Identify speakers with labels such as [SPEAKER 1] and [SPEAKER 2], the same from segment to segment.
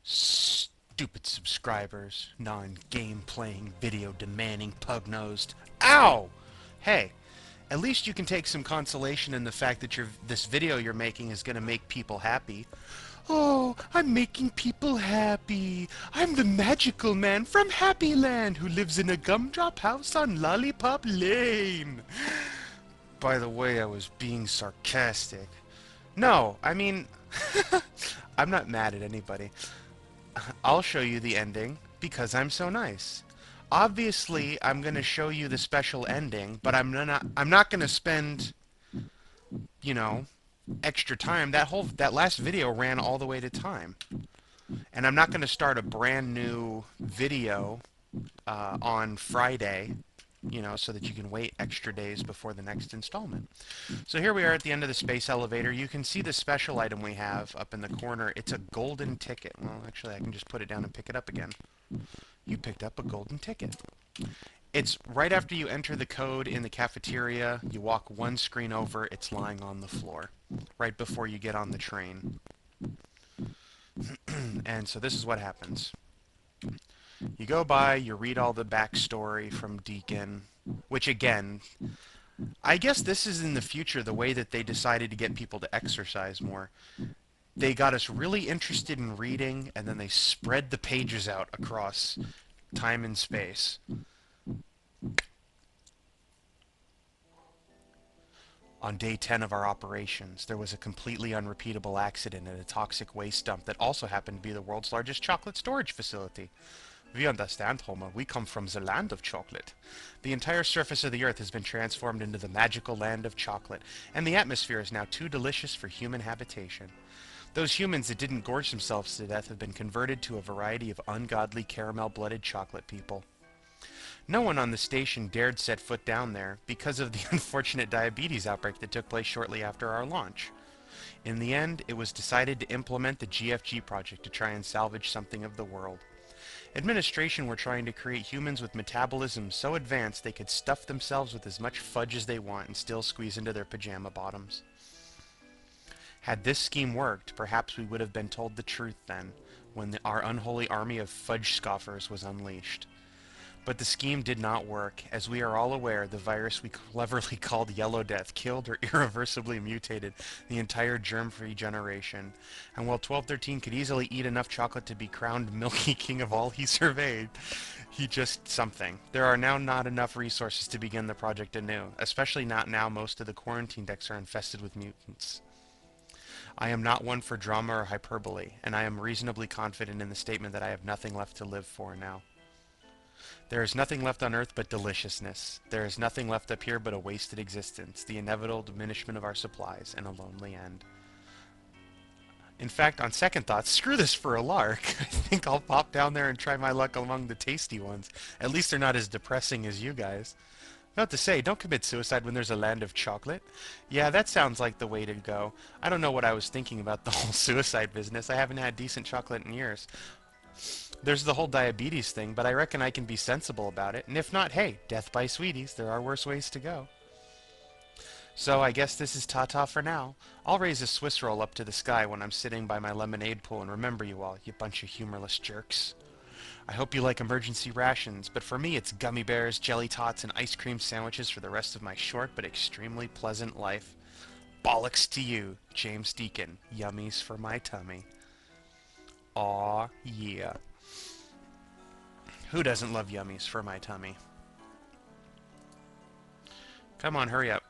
[SPEAKER 1] Stupid subscribers, non-game playing, video demanding, pug-nosed. Ow! Hey, at least you can take some consolation in the fact that this video you're making is going to make people happy. Oh, I'm making people happy. I'm the magical man from Happy Land who lives in a gumdrop house on Lollipop Lane. By the way, I was being sarcastic. No, I mean, I'm not mad at anybody. I'll show you the ending because I'm so nice. Obviously, I'm going to show you the special ending, but I'm not going to spend, you know, extra time. That last video ran all the way to time. And I'm not going to start a brand new video on Friday, so that you can wait extra days before the next installment. So here we are at the end of the space elevator. You can see the special item we have up in the corner. It's a golden ticket. Well, actually, I can just put it down and pick it up again. You picked up a golden ticket. It's right after you enter the code in the cafeteria. You walk one screen over. It's lying on the floor right before you get on the train. And so this is what happens. You go by, you read all the backstory from Deacon, which again, I guess this is in the future the way that they decided to get people to exercise more. They got us really interested in reading, and then they spread the pages out across time and space. On day 10 of our operations, there was a completely unrepeatable accident at a toxic waste dump that also happened to be the world's largest chocolate storage facility. We understand, Homer. We come from the land of chocolate. The entire surface of the earth has been transformed into the magical land of chocolate, and the atmosphere is now too delicious for human habitation. Those humans that didn't gorge themselves to death have been converted to a variety of ungodly caramel-blooded chocolate people. No one on the station dared set foot down there because of the unfortunate diabetes outbreak that took place shortly after our launch. In the end, it was decided to implement the GFG project to try and salvage something of the world. Administration were trying to create humans with metabolism so advanced they could stuff themselves with as much fudge as they want and still squeeze into their pajama bottoms. Had this scheme worked, perhaps we would have been told the truth then, when our unholy army of fudge scoffers was unleashed. But the scheme did not work. As we are all aware, the virus we cleverly called Yellow Death killed or irreversibly mutated the entire germ-free generation. And while 1213 could easily eat enough chocolate to be crowned Milky King of all he surveyed, he just something. There are now not enough resources to begin the project anew, especially not now most of the quarantine decks are infested with mutants. I am not one for drama or hyperbole, and I am reasonably confident in the statement that I have nothing left to live for now. There is nothing left on Earth but deliciousness. There is nothing left up here but a wasted existence, the inevitable diminishment of our supplies, and a lonely end. In fact, on second thoughts, screw this for a lark. I think I'll pop down there and try my luck among the tasty ones. At least they're not as depressing as you guys. About to say, don't commit suicide when there's a land of chocolate. Yeah, that sounds like the way to go. I don't know what I was thinking about the whole suicide business. I haven't had decent chocolate in years. There's the whole diabetes thing, but I reckon I can be sensible about it. And if not, hey, death by sweeties. There are worse ways to go. So I guess this is ta-ta for now. I'll raise a Swiss roll up to the sky when I'm sitting by my lemonade pool and remember you all, you bunch of humorless jerks. I hope you like emergency rations, but for me it's gummy bears, jelly tots, and ice cream sandwiches for the rest of my short but extremely pleasant life. Bollocks to you, James Deacon. Yummies for my tummy. Aw, yeah. Who doesn't love yummies for my tummy? Come on, hurry up.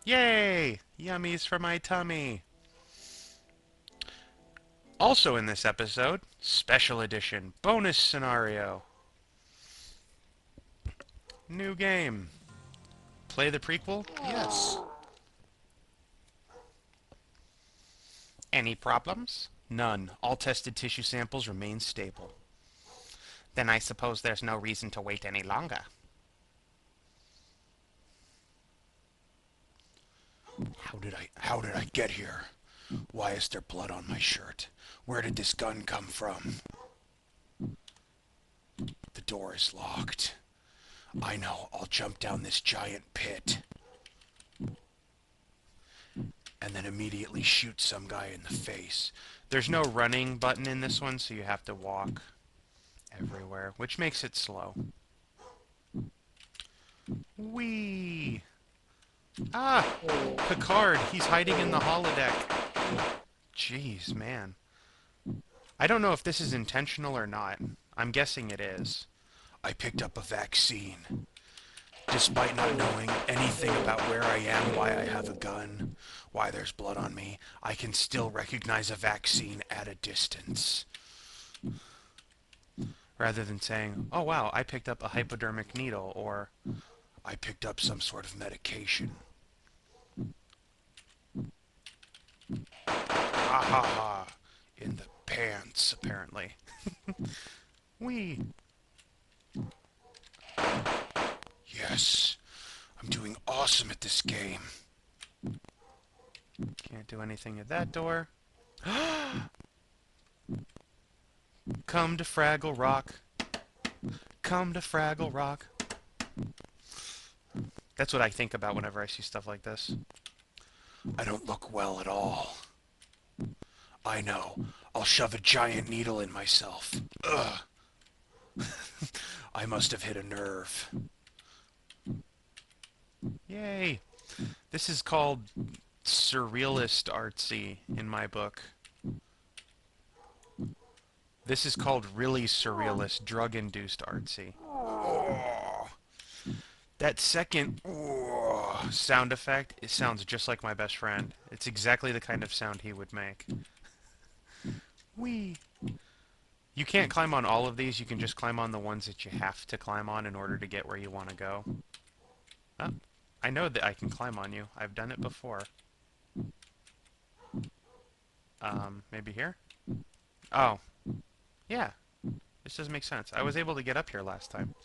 [SPEAKER 1] Yay! Yummies for my tummy. Also in this episode, special edition, bonus scenario. New game. Play the prequel? Yes. Any problems? None. All tested tissue samples remain stable. Then I suppose there's no reason to wait any longer. How did I get here? Why is there blood on my shirt? Where did this gun come from? The door is locked. I know, I'll jump down this giant pit. And then immediately shoot some guy in the face. There's no running button in this one, so you have to walk everywhere, which makes it slow. Whee! Ah! Picard, he's hiding in the holodeck. Jeez, man. I don't know if this is intentional or not. I'm guessing it is. I picked up a vaccine. Despite not knowing anything about where I am, why I have a gun, why there's blood on me, I can still recognize a vaccine at a distance. Rather than saying, oh wow, I picked up a hypodermic needle, or I picked up some sort of medication. Ha ha ha. In the pants, apparently. Wee. Yes. I'm doing awesome at this game. Can't do anything at that door. Come to Fraggle Rock. Come to Fraggle Rock. That's what I think about whenever I see stuff like this. I don't look well at all. I know. I'll shove a giant needle in myself. Ugh. I must have hit a nerve. Yay. This is called surrealist artsy in my book. This is called really surrealist, drug-induced artsy. Oh. That second sound effect, it sounds just like my best friend. It's exactly the kind of sound he would make. Whee! You can't climb on all of these, you can just climb on the ones that you have to climb on in order to get where you want to go. Oh, I know that I can climb on you. I've done it before. Maybe here? Oh. Yeah. This does make sense. I was able to get up here last time.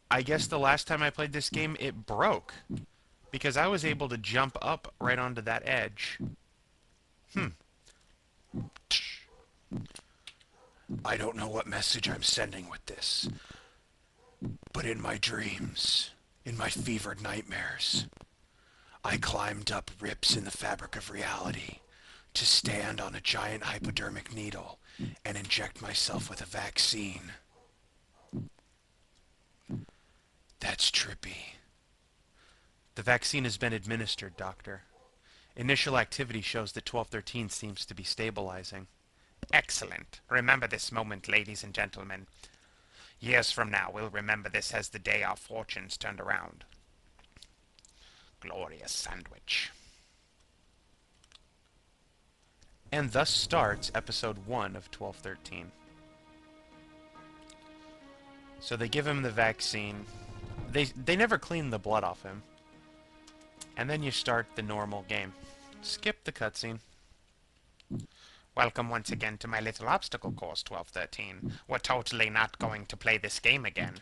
[SPEAKER 1] I guess the last time I played this game, it broke. Because I was able to jump up right onto that edge. I don't know what message I'm sending with this. But in my dreams, in my fevered nightmares, I climbed up rips in the fabric of reality to stand on a giant hypodermic needle and inject myself with a vaccine. That's trippy. The vaccine has been administered, Doctor. Initial activity shows that 1213 seems to be stabilizing. Excellent. Remember this moment, ladies and gentlemen. Years from now, we'll remember this as the day our fortunes turned around. Glorious sandwich. And thus starts episode 1 of 1213. So they give him the vaccine. They never clean the blood off him. And then you start the normal game. Skip the cutscene. Welcome once again to my little obstacle course, 1213. We're totally not going to play this game again.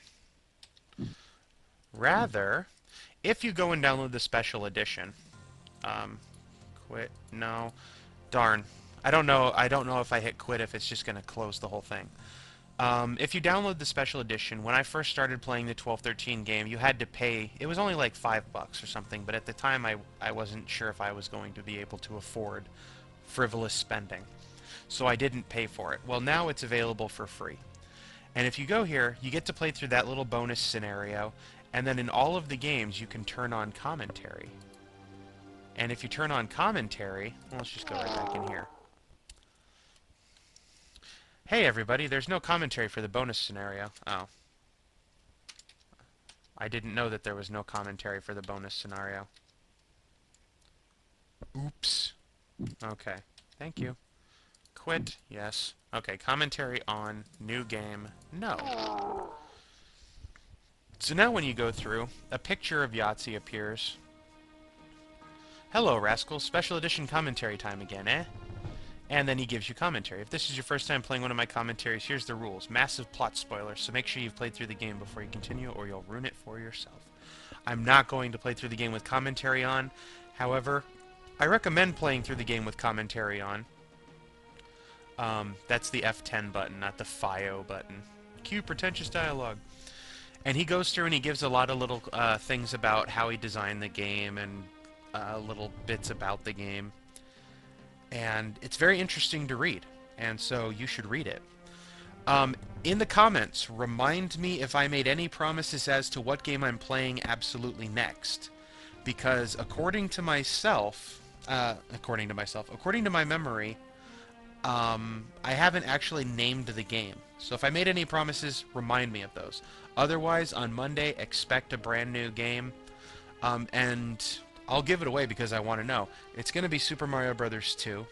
[SPEAKER 1] Rather, if you go and download the special edition... quit? No. Darn. I don't know if I hit quit if it's just going to close the whole thing. If you download the special edition, when I first started playing the 1213 game, you had to pay... It was only like $5 or something, but at the time I wasn't sure if I was going to be able to afford frivolous spending. So I didn't pay for it. Well, now it's available for free. And if you go here, you get to play through that little bonus scenario, and then in all of the games, you can turn on commentary. And if you turn on commentary... Well, let's just go right back in here. Hey everybody, there's no commentary for the bonus scenario. Oh. I didn't know that there was no commentary for the bonus scenario. Oops. Okay. Thank you. Quit. Yes. Okay, commentary on. New game. No. So now when you go through, a picture of Yahtzee appears. Hello, rascals. Special edition commentary time again, eh? And then he gives you commentary. If this is your first time playing one of my commentaries, here's the rules. Massive plot spoilers, so make sure you've played through the game before you continue, or you'll ruin it for yourself. I'm not going to play through the game with commentary on. However, I recommend playing through the game with commentary on. That's the F10 button, not the FIO button. Cue pretentious dialogue. And he goes through and he gives a lot of little things about how he designed the game and little bits about the game. and it's very interesting to read, and so you should read it. Um, in the comments, remind me if I made any promises as to what game I'm playing absolutely next, because according to my memory, I haven't actually named the game. So if I made any promises, remind me of those. Otherwise, on Monday, expect a brand new game. And I'll give it away because I want to know. It's going to be Super Mario Bros. 2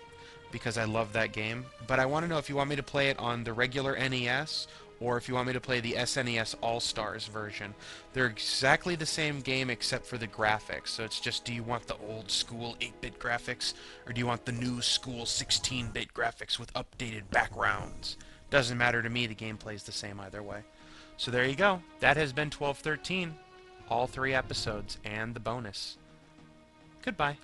[SPEAKER 1] because I love that game. But I want to know if you want me to play it on the regular NES or if you want me to play the SNES All-Stars version. They're exactly the same game except for the graphics. So it's just, do you want the old school 8-bit graphics or do you want the new school 16-bit graphics with updated backgrounds? Doesn't matter to me, the game plays the same either way. So there you go. That has been 1213. All 3 episodes and the bonus. Goodbye.